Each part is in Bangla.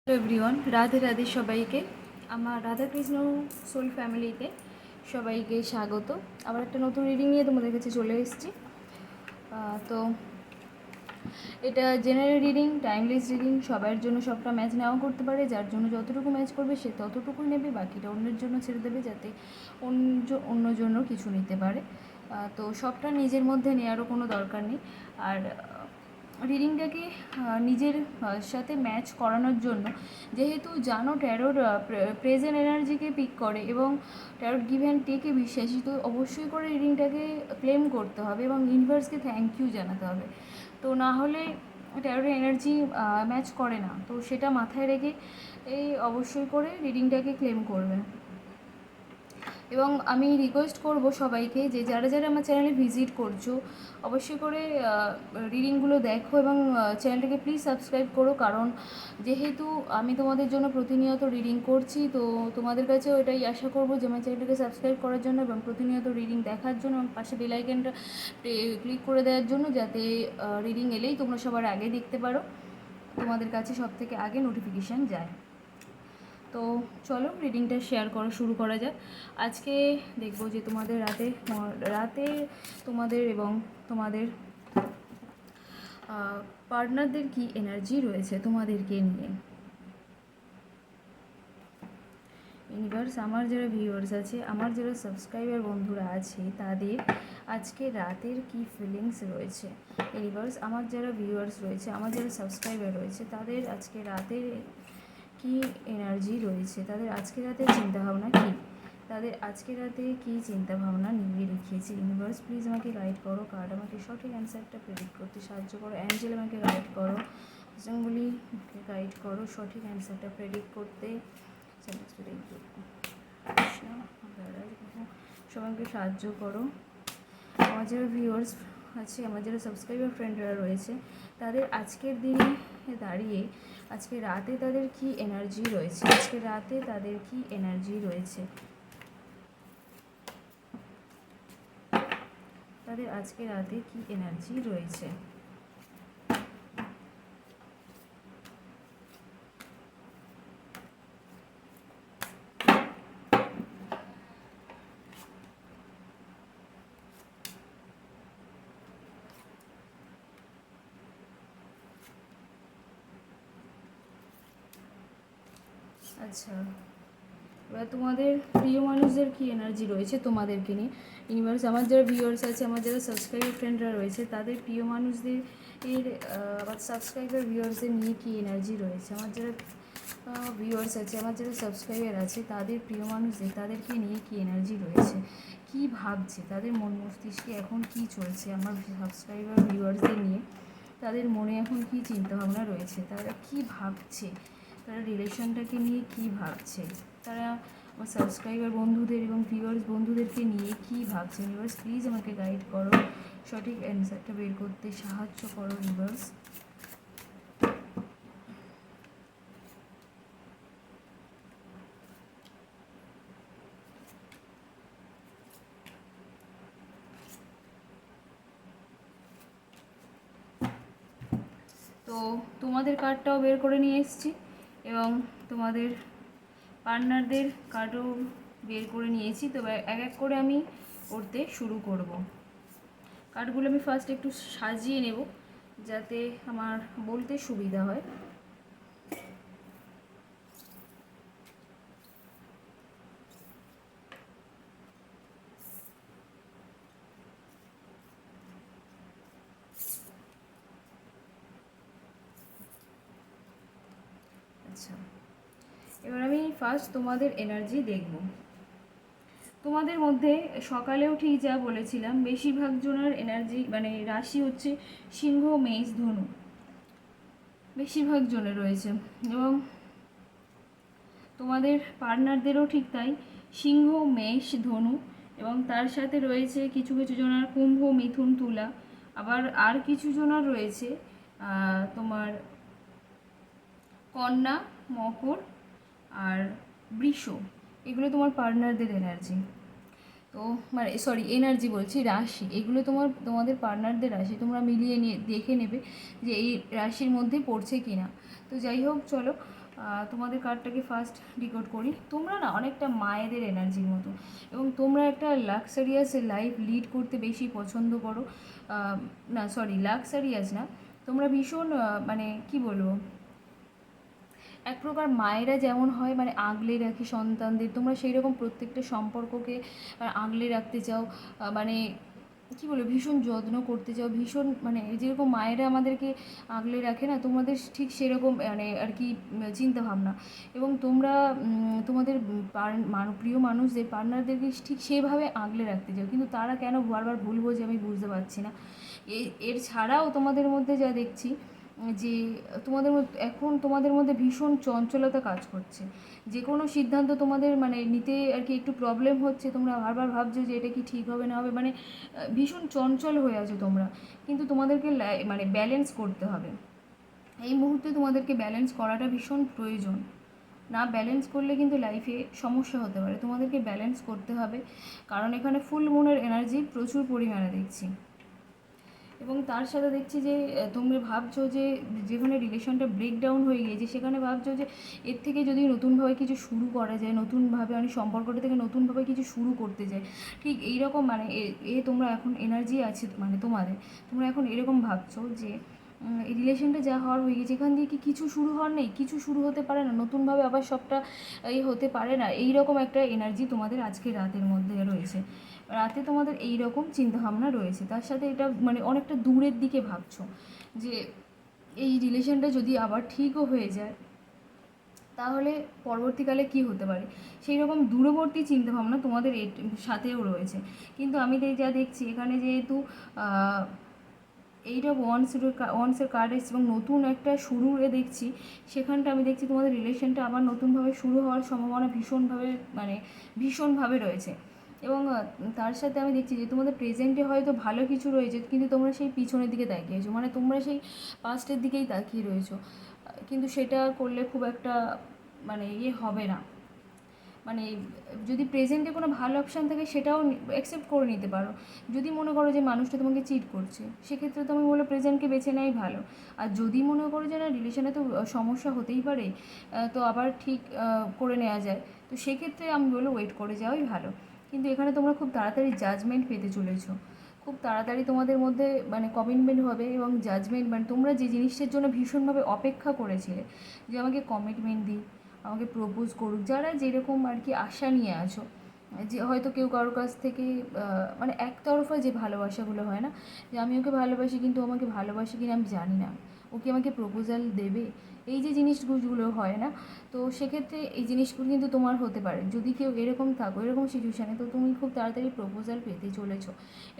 হ্যালো এভরিওয়ান, রাধে রাধে সবাইকে। আমার রাধাকৃষ্ণ সোল ফ্যামিলিতে সবাইকে স্বাগত। আবার একটা নতুন রিডিং নিয়ে তোমাদের কাছে চলে এসেছি। তো এটা জেনারেল রিডিং, টাইমলেস রিডিং, সবার জন্য সবটা ম্যাচ নাও করতে পারে। যার জন্য যতটুকু ম্যাচ করবে সে ততটুকুই নেবে, বাকিটা অন্যের জন্য ছেড়ে দেবে যাতে অন্য জন্য কিছু নিতে পারে। তো সবটা নিজের মধ্যে নেওয়ারও কোনো দরকার নেই। আর রিডিংটাকে নিজের সাথে ম্যাচ করানোর জন্য, যেহেতু জানো ট্যারোর প্রেজেন্ট এনার্জিকে পিক করে এবং ট্যারোর গিভ অ্যান্ড টেকে বিশ্বাসী, তো অবশ্যই করে রিডিংটাকে ক্লেম করতে হবে এবং ইউনিভার্সকে থ্যাংক ইউ জানাতে হবে। তো না হলে ট্যারোর এনার্জি ম্যাচ করে না। তো সেটা মাথায় রেখে অবশ্যই করে রিডিংটাকে ক্লেম করবে। এবং আমি রিকোয়েস্ট করব সবাইকে যে যারা যারা আমার চ্যানেলে ভিজিট করছো অবশ্যই করে রিডিংগুলো দেখো এবং চ্যানেলটাকে প্লিজ সাবস্ক্রাইব করো। কারণ যেহেতু আমি তোমাদের জন্য প্রতিনিয়ত রিডিং করছি, তো তোমাদের কাছেও এটাই আশা করব যে আমার চ্যানেলটাকে সাবস্ক্রাইব করার জন্য এবং প্রতিনিয়ত রিডিং দেখার জন্য এবং পাশে বেল আইকনটা ক্লিক করে দেওয়ার জন্য, যাতে রিডিং এলেই তোমরা সবার আগে দেখতে পারো, তোমাদের কাছে সব থেকে আগে নোটিফিকেশান যায়। তো চলো রিডিংটা শুরু করা যাক। আজকে দেখবো যে তোমাদের রাতে তোমাদের এবং তোমাদের পার্টনারদের কি এনার্জি রয়েছে তোমাদেরকে নিয়ে। ইউনিভার্স, আমার যারা ভিউয়ার্স আছে, আমার যারা সাবস্ক্রাইবার বন্ধুরা আছে, তাদের আজকে রাতের কি ফিলিংস রয়েছে। ইউনিভার্স, আমার যারা ভিউয়ার্স রয়েছে, আমার যারা সাবস্ক্রাইবার রয়েছে, তাদের আজকে রাতের কি এনার্জি রয়েছে, তাদের আজকে রাতের চিন্তাভাবনা কী, তাদের আজকে রাতে কী চিন্তাভাবনা নিয়ে রেখেছে। ইউনিভার্স প্লিজ আমাকে গাইড করো, কার্ড আমাকে সঠিক অ্যান্সারটা প্রেডিক্ট করতে সাহায্য করো। অ্যাঞ্জেল আমাকে গাইড করো, জঙ্গলি আমাকে গাইড করো সঠিক অ্যান্সারটা প্রেডিক্ট করতে। সবাইকে সাহায্য করো। আমার যারা ভিউয়ার্স আছে, আমার যারা সাবস্ক্রাইবার ফ্রেন্ডরা রয়েছে, তাদের আজকের দিনে দাঁড়িয়ে আজকে রাতে তাদের কি এনার্জি রয়েছে, আজকে রাতে তাদের কি এনার্জি রয়েছে, তাদের আজকে রাতে কি এনার্জি রয়েছে। আচ্ছা, এবার তোমাদের প্রিয় মানুষদের কি এনার্জি রয়েছে তোমাদেরকে নিয়ে। ইউনিভার্স, আমার যারা ভিউয়ার্স আছে, আমার যারা সাবস্ক্রাইবার ফ্রেন্ডরা রয়েছে, তাদের প্রিয় মানুষদের আবার সাবস্ক্রাইবার ভিউয়ার্সদের নিয়ে কি এনার্জি রয়েছে। আমার যারা ভিউয়ার্স আছে, আমার যারা সাবস্ক্রাইবার আছে, তাদের প্রিয় মানুষদের তাদেরকে নিয়ে কি এনার্জি রয়েছে, কি ভাবছে, তাদের মন মস্তিষ্কে এখন কি চলছে। আমার সাবস্ক্রাইবার ভিউয়ার্সদের নিয়ে তাদের মনে এখন কি চিন্তাভাবনা রয়েছে, তারা কি ভাবছে, তারা রিলেশনটাকে নিয়ে কি ভাবছে, তারা আমার সাবস্ক্রাইবার বন্ধুদের এবং ভিউয়ার্স বন্ধুদেরকে নিয়ে কি ভাবছে। ইউনিভার্স প্লিজ আমাকে গাইড করো, সঠিক অ্যান্সারটা বের করতে সাহায্য করো। ইউনিভার্স, তো তোমাদের কার্ডটাও বের করে নিয়ে এসেছি এবং তোমাদের পার্টনারদের কার্ডও বের করে নিয়েছি। তো এক এক করে আমি করতে শুরু করব। কার্ডগুলো আমি ফার্স্ট একটু সাজিয়ে নেব যাতে আমার বলতে সুবিধা হয়। আচ্ছা, এবার আমি ফার্স্ট তোমাদের এনার্জি দেখব। তোমাদের মধ্যে সকালেও ঠিক যা বলেছিলাম, বেশিরভাগ জনের এনার্জি মানে রাশি হচ্ছে সিংহ, মেষ, ধনু, বেশিরভাগ জনের রয়েছে। এবং তোমাদের পার্টনারদেরও ঠিক তাই, সিংহ, মেষ, ধনু, এবং তার সাথে রয়েছে কিছু কিছু জনের কুম্ভ, মিথুন, তুলা, আবার আর কিছু জনের রয়েছে তোমার কন্যা, মকর আর বৃষ। এগুলো তোমার পার্টনারদের এনার্জি। তো মানে সরি, এনার্জি বলছি, রাশি, এগুলো তোমাদের পার্টনারদের রাশি। তোমরা মিলিয়ে নিয়ে দেখে নেবে যে এই রাশির মধ্যে পড়ছে কি না। তো যাই হোক, চলো তোমাদের কার্ডটাকে ফার্স্ট ডিকোড করি। তোমরা না অনেকটা মায়েদের এনার্জির মতো, এবং তোমরা একটা লাক্সারিয়াস লাইফ লিড করতে বেশি পছন্দ করো। না সরি, লাক্সারিয়াস না, তোমরা ভীষণ মানে কি বলবো, এক প্রকার মায়েরা যেমন হয় মানে আগলে রাখি সন্তানদের, তোমরা সেই রকম প্রত্যেকটা সম্পর্ককে আগলে রাখতে চাও, মানে কী বলবো, ভীষণ যত্ন করতে চাও, ভীষণ মানে যেরকম মায়েরা আমাদেরকে আগলে রাখে না, তোমাদের ঠিক সেরকম মানে আর কি চিন্তাভাবনা। এবং তোমরা তোমাদের প্রিয় মানুষদের, পার্টনারদেরকে ঠিক সেভাবে আগলে রাখতে চাও, কিন্তু তারা কেন বারবার ভুল বোঝে আমি বুঝতে পারছি না। এর ছাড়াও তোমাদের মধ্যে যা দেখছি যে তোমাদের মধ্যে ভীষণ চঞ্চলতা কাজ করছে। যে কোনো সিদ্ধান্ত তোমাদের মানে নিতে আর কি একটু প্রবলেম হচ্ছে, তোমরা বারবার ভাবছো যে এটা কি ঠিক হবে না হবে, মানে ভীষণ চঞ্চল হয়ে আছো তোমরা। কিন্তু তোমাদেরকে মানে ব্যালেন্স করতে হবে, এই মুহূর্তে তোমাদেরকে ব্যালেন্স করাটা ভীষণ প্রয়োজন। না ব্যালেন্স করলে কিন্তু লাইফে সমস্যা হতে পারে, তোমাদেরকে ব্যালেন্স করতে হবে, কারণ এখানে ফুল মুনের এনার্জি প্রচুর পরিমাণে দেখছি। এবং তার সাথে দেখছি যে তোমরা ভাবছো যে যেখানে রিলেশনটা ব্রেকডাউন হয়ে গিয়েছে সেখানে ভাবছো যে এর থেকে যদি নতুনভাবে কিছু শুরু করা যায়, নতুনভাবে আমি সম্পর্কটা থেকে নতুনভাবে কিছু শুরু করতে চাই, ঠিক এইরকম মানে তোমরা এখন এনার্জি আছে মানে তোমরা এখন এরকম ভাবছো যে এই রিলেশনটা যা হওয়ার হয়ে গেছে, এখান দিয়ে কি কিছু শুরু হওয়ার নেই, কিছু শুরু হতে পারে না, নতুনভাবে আবার সবটা হতে পারে না, এই রকম একটা এনার্জি তোমাদের আজকে রাতের মধ্যে রয়েছে। রাতে তোমাদের এই রকম চিন্তাভাবনা রয়েছে, তার সাথে এটা মানে অনেকটা দূরের দিকে ভাবছো যে এই রিলেশনটা যদি আবার ঠিকও হয়ে যায় তাহলে পরবর্তীকালে কি হতে পারে, সেই রকম দূরবর্তী চিন্তাভাবনা তোমাদের সাথেও রয়েছে। কিন্তু আমি যা দেখছি এখানে যেহেতু এইটা ওয়ান্সের কার্ড এসছে এবং নতুন একটা শুরুরে দেখছি, সেখানটা আমি দেখছি তোমাদের রিলেশনটা আবার নতুনভাবে শুরু হওয়ার সম্ভাবনা ভীষণভাবে রয়েছে। এবং তার সাথে আমি দেখছি যে তোমাদের প্রেজেন্টে হয়তো ভালো কিছু রয়েছে, কিন্তু তোমরা সেই পিছনের দিকে তাকিয়েছো, মানে তোমরা সেই পাস্টের দিকেই তাকিয়ে রয়েছো, কিন্তু সেটা করলে খুব একটা মানে হবে না। মানে যদি প্রেজেন্টে কোনো ভালো অপশান থাকে সেটাও অ্যাকসেপ্ট করে নিতে পারো। যদি মনে করো যে মানুষটা তোমাকে চিট করছে, সেক্ষেত্রে তো আমি বলবো প্রেজেন্টকে বেছে নেওয়াই ভালো। আর যদি মনে করো যে না রিলেশনে তো সমস্যা হতেই পারে, তো আবার ঠিক করে নেওয়া যায়, তো সেক্ষেত্রে আমি বলবো ওয়েট করে যাওয়াই ভালো। কিন্তু এখানে তোমরা খুব তাড়াতাড়ি জাজমেন্ট পেতে চলেছো, খুব তাড়াতাড়ি তোমাদের মধ্যে মানে কমিটমেন্ট হবে এবং জাজমেন্ট, মানে তোমরা যে জিনিসটার জন্য ভীষণভাবে অপেক্ষা করেছিলে যে আমাকে কমিটমেন্ট দিই, আমাকে প্রপোজ করুক, যারা যেরকম আর কি আশা নিয়ে আছো, যে হয়তো কেউ কারোর কাছ থেকে মানে একতরফা যে ভালোবাসাগুলো হয় না, যে আমি ওকে ভালোবাসি কিন্তু আমাকে ভালোবাসি কিনা আমি জানি না, ও কি আমাকে প্রপোজাল দেবে, এই যে জিনিসগুলো হয় না, তো সেক্ষেত্রে এই জিনিসগুলো কিন্তু তোমার হতে পারে। যদি কেউ এরকম থাকো এরকম সিচুয়েশানে, তো তুমি খুব তাড়াতাড়ি প্রপোজাল পেতে চলেছো।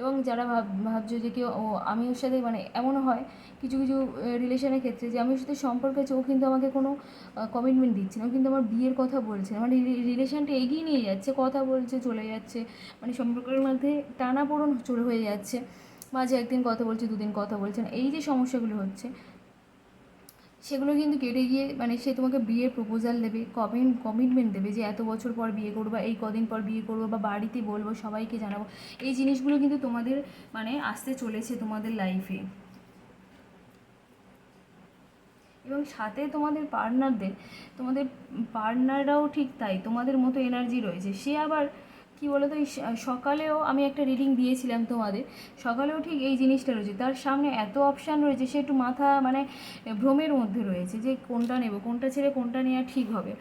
এবং যারা ভাবছো যে কেউ আমি ওর সাথে মানে এমনও হয় কিছু কিছু রিলেশনের ক্ষেত্রে যে আমি ওর সাথে সম্পর্ক আছে, ও কিন্তু আমাকে কোনো কমিটমেন্ট দিচ্ছে না, ও কিন্তু আমার বিয়ের কথা বলছে না, মানে রিলেশনটা এগিয়ে নিয়ে যাচ্ছে, কথা বলছে চলে যাচ্ছে, মানে সম্পর্কের মধ্যে টানাপোড়েন হয়ে যাচ্ছে, মাঝে একদিন কথা বলছে দুদিন কথা বলছে না, এই যে সমস্যাগুলো হচ্ছে সেগুলো কিন্তু কেটে গিয়ে মানে সে তোমাকে বিয়ের প্রপোজাল দেবে, কমিটমেন্ট দেবে যে এত বছর পর বিয়ে করবো, এই কদিন পর বিয়ে করবো, বা বাড়িতে বলবো, সবাইকে জানাবো, এই জিনিসগুলো কিন্তু তোমাদের মানে আসতে চলেছে তোমাদের লাইফে। এবং সাথে তোমাদের পার্টনাররাও ঠিক তাই, তোমাদের মতো এনার্জি রয়েছে। সে আবার কি বলো তো, সকালেও আমি একটা রিডিং দিয়েছিলাম তোমাদের, সকালেও ঠিক এই জিনিসটা রয়েছে, তার সামনে এত অপশান রয়েছে, সে একটু মাথা মানে ভ্রমের মধ্যে রয়েছে যে কোনটা নেব, কোনটা ছেড়ে কোনটা নেওয়া ঠিক হবে,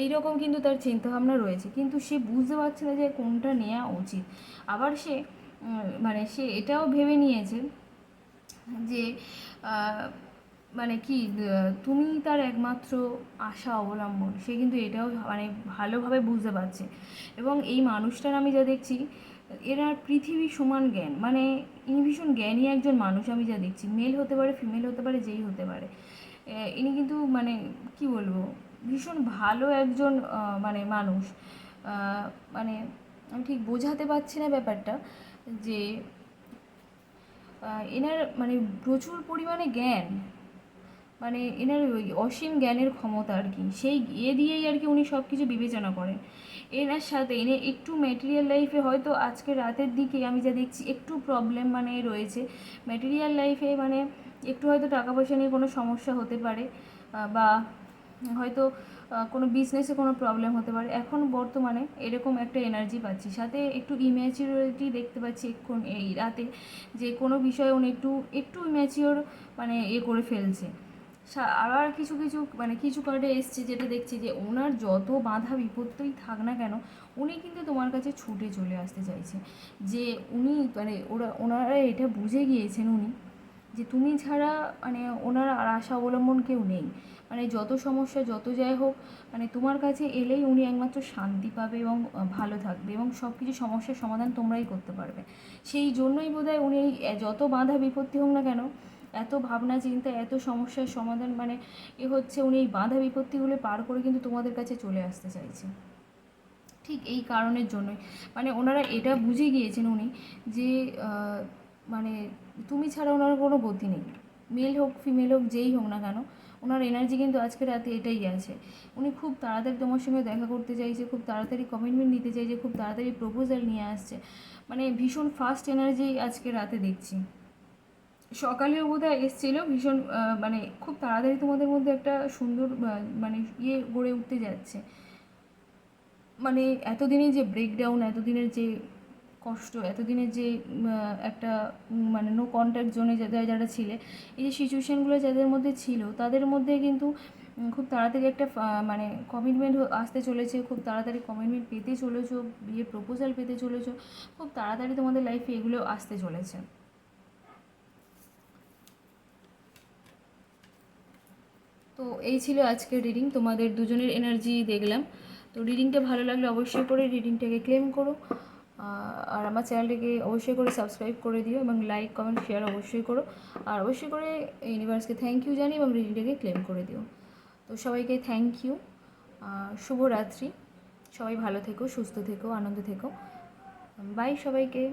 এইরকম কিন্তু তার চিন্তাভাবনা রয়েছে, কিন্তু সে বুঝতে পারছে না যে কোনটা নেওয়া উচিত। আবার মানে সে এটাও ভেবে নিয়েছে যে মানে কি তুমি তার একমাত্র আশা অবলম্বন, সে কিন্তু এটাও মানে ভালোভাবে বুঝতে পারছে। এবং এই মানুষটার আমি যা দেখছি এরা পৃথিবী সমান জ্ঞান, মানে ইনি ভীষণ জ্ঞানী একজন মানুষ, আমি যা দেখছি মেল হতে পারে ফিমেল হতে পারে যেই হতে পারে, ইনি কিন্তু মানে কি বলবো ভীষণ ভালো একজন মানে মানুষ, মানে আমি ঠিক বোঝাতে পারছি না ব্যাপারটা, যে এনার মানে প্রচুর পরিমাণে জ্ঞান, মানে এনার ওই অসীম জ্ঞানের ক্ষমতা আর কি, সেই দিয়েই আর কি উনি সব কিছু বিবেচনা করেন। এনার সাথে এনে একটু ম্যাটেরিয়াল লাইফে হয়তো আজকে রাতের দিকে আমি যা দেখছি একটু প্রবলেম মানে রয়েছে ম্যাটেরিয়াল লাইফে, মানে একটু হয়তো টাকা পয়সা নিয়ে কোনো সমস্যা হতে পারে, বা হয়তো কোনো বিজনেসে কোনো প্রবলেম হতে পারে। এখন বর্তমানে এরকম একটা এনার্জি পাচ্ছি, সাথে একটু ইম্যাচিউরিটি দেখতে পাচ্ছি এখন এই রাতে, যে কোনো বিষয়ে উনি একটু একটু ইম্যাচিওর মানে করে ফেলছে। আবার কিছু কিছু মানে কিছু কার্ডে এসছে যেটা দেখছি যে ওনার যত বাধা বিপত্তিই থাক না কেন, উনি কিন্তু তোমার কাছে ছুটে চলে আসতে চাইছে। যে উনি মানে ওনারা এটা বুঝে গিয়েছেন উনি, যে তুমি ছাড়া মানে ওনার আর আশা অবলম্বন কেউ নেই। মানে যত সমস্যা যত যাই হোক, মানে তোমার কাছে এলেই উনি একমাত্র শান্তি পাবে এবং ভালো থাকবে, এবং সব কিছু সমস্যার সমাধান তোমরাই করতে পারবে। সেই জন্যই বোধহয় উনি এই যত বাধা বিপত্তি হোক না কেন, এত ভাবনা চিন্তা, এত সমস্যার সমাধান মানে হচ্ছে, উনি এই বাধা বিপত্তিগুলো পার করে কিন্তু তোমাদের কাছে চলে আসতে চাইছে। ঠিক এই কারণের জন্যই মানে ওনারা এটা বুঝে গিয়েছেন উনি, যে মানে তুমি ছাড়া ওনার কোনো গতি নেই। মেল হোক ফিমেল হোক যেই হোক না কেন, ওনার এনার্জি কিন্তু আজকে রাতে এটাই আছে। উনি খুব তাড়াতাড়ি তোমার সঙ্গে দেখা করতে চাইছে, খুব তাড়াতাড়ি কমিটমেন্ট নিতে চাইছে, খুব তাড়াতাড়ি প্রপোজাল নিয়ে আসছে। মানে ভীষণ ফাস্ট এনার্জি আজকে রাতে দেখছি। সকালেও বোধহয় এসেছিল ভীষণ মানে খুব তাড়াতাড়ি তোমাদের মধ্যে একটা সুন্দর মানে গড়ে উঠতে যাচ্ছে। মানে এতদিনের যে ব্রেকডাউন, এতদিনের যে কষ্ট, এতদিনের যে একটা মানে নো কন্ট্যাক্ট জোনে যারা যারা ছিলে, এই যে সিচুয়েশানগুলো যাদের মধ্যে ছিল, তাদের মধ্যে কিন্তু খুব তাড়াতাড়ি একটা মানে কমিটমেন্ট আসতে চলেছে। খুব তাড়াতাড়ি কমিটমেন্ট পেতে চলেছো, বিয়ের প্রপোজাল পেতে চলেছো, খুব তাড়াতাড়ি তোমাদের লাইফে এগুলো আসতে চলেছে। তো এই ছিল আজকের রিডিং, তোমাদের দুজনের এনার্জি দেখলাম। তো রিডিংটা ভালো লাগলে অবশ্যই করে রিডিংটাকে ক্লেম করো, আর আমার চ্যানেলটাকে অবশ্যই করে সাবস্ক্রাইব করে দিও, এবং লাইক কমেন্ট শেয়ার অবশ্যই করো। আর অবশ্যই করে ইউনিভার্সকে থ্যাংক ইউ জানি এবং রিডিংটাকে ক্লেম করে দিও। তো সবাইকে থ্যাংক ইউ, শুভরাত্রি। সবাই ভালো থেকো, সুস্থ থেকো, আনন্দ থেকো। বাই সবাইকে।